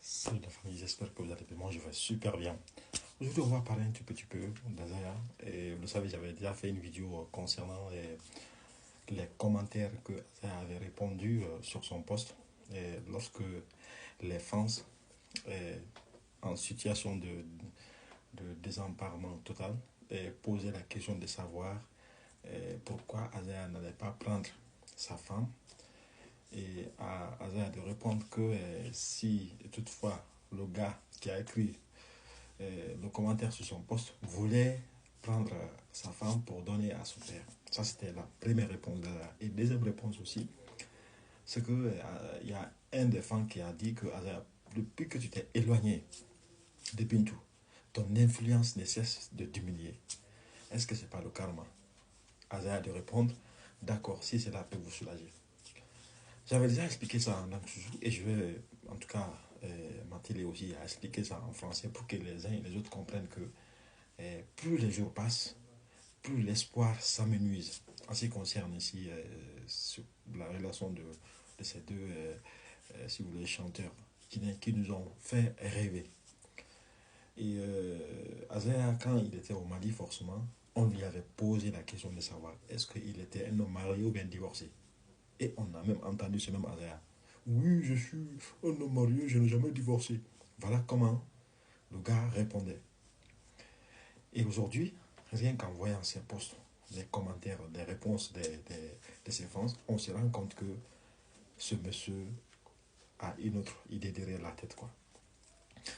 Salut la famille, j'espère que vous allez bien. Moi, je vais super bien. Aujourd'hui, on va parler un tout petit peu d'Azaya. Et vous savez, j'avais déjà fait une vidéo concernant les commentaires que Azaya avait répondu sur son post. Et lorsque les fans en situation de désemparement total posaient la question de savoir pourquoi Azaya n'allait pas prendre sa femme et à Azaya de répondre que si toutefois le gars qui a écrit le commentaire sur son post voulait prendre sa femme pour donner à son père. Ça, c'était la première réponse d'Azaya. Et deuxième réponse aussi, c'est que il y a un des fans qui a dit que Azaya, depuis que tu t'es éloigné de Bintou, ton influence ne cesse de diminuer. Est-ce que c'est pas le karma? Azaya de répondre, d'accord, si cela peut vous soulager. J'avais déjà expliqué ça en langue Zouzou et je vais en tout cas m'atteler aussi à expliquer ça en français pour que les uns et les autres comprennent que plus les jours passent, plus l'espoir s'amenuise. En ce qui concerne ici la relation de ces deux, si vous voulez, chanteurs qui nous ont fait rêver. Et Azaya, quand il était au Mali, forcément, on lui avait posé la question de savoir est-ce qu'il était un homme marié ou bien divorcé. Et on a même entendu ce même Azaya. Oui, je suis un homme marié, je n'ai jamais divorcé. Voilà comment le gars répondait. Et aujourd'hui, rien qu'en voyant ces posts, les commentaires, les réponses de ses fans, on se rend compte que ce monsieur a une autre idée derrière la tête, quoi.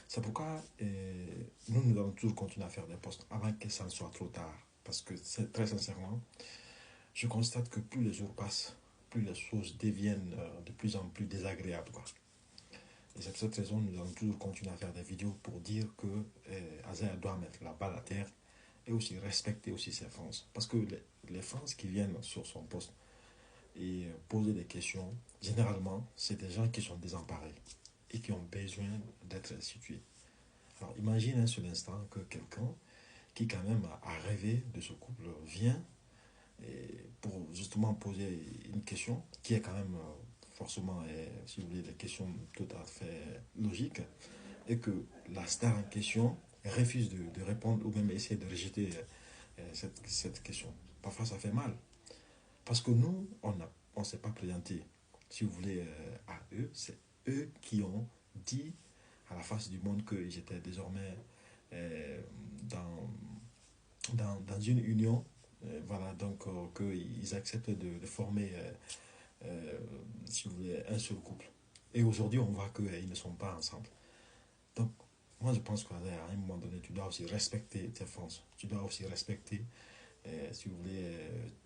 C'est pourquoi nous allons toujours continuer à faire des posts avant que ça ne soit trop tard. Parce que très sincèrement, je constate que plus les jours passent, plus les choses deviennent de plus en plus désagréables, quoi. Et c'est pour cette raison que nous allons toujours continuer à faire des vidéos pour dire que Azaya doit mettre la balle à terre et aussi respecter aussi ses fans. Parce que les fans qui viennent sur son poste et poser des questions, généralement, c'est des gens qui sont désemparés et qui ont besoin d'être situés. Alors imagine un seul instant que quelqu'un qui quand même a rêvé de ce couple vient pour justement poser une question qui est quand même forcément, si vous voulez, des questions tout à fait logiques et que la star en question refuse de répondre ou même essaie de rejeter cette question. Parfois, ça fait mal. Parce que nous, on ne s'est pas présenté, si vous voulez, à eux. C'est eux qui ont dit à la face du monde que j'étais désormais euh, dans, dans une union. Voilà, donc qu'ils acceptent de former, euh, si vous voulez, un seul couple. Et aujourd'hui, on voit qu'ils ne sont pas ensemble. Donc, moi, je pense qu'à un moment donné, tu dois aussi respecter tes fans. Tu dois aussi respecter, si vous voulez,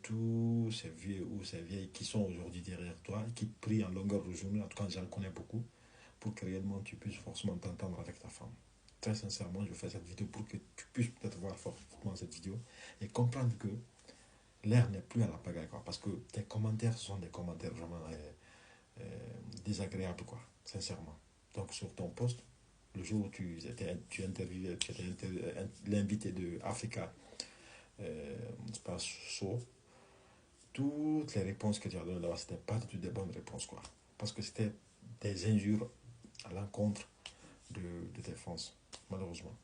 tous ces vieux ou ces vieilles qui sont aujourd'hui derrière toi, qui prient en longueur de journée, en tout cas, j'en connais beaucoup, pour que réellement tu puisses forcément t'entendre avec ta femme. Très sincèrement, je fais cette vidéo pour que tu puisses peut-être voir forcément cette vidéo et comprendre que l'air n'est plus à la pagaille, quoi. Parce que tes commentaires sont des commentaires vraiment désagréables, quoi, sincèrement. Donc, sur ton post, le jour où tu interviewais, tu étais l'invité de Africa, c'est pas chaud, toutes les réponses que tu as données là-bas, c'était pas du tout des bonnes réponses, quoi. Parce que c'était des injures à l'encontre de tes fans, malheureusement.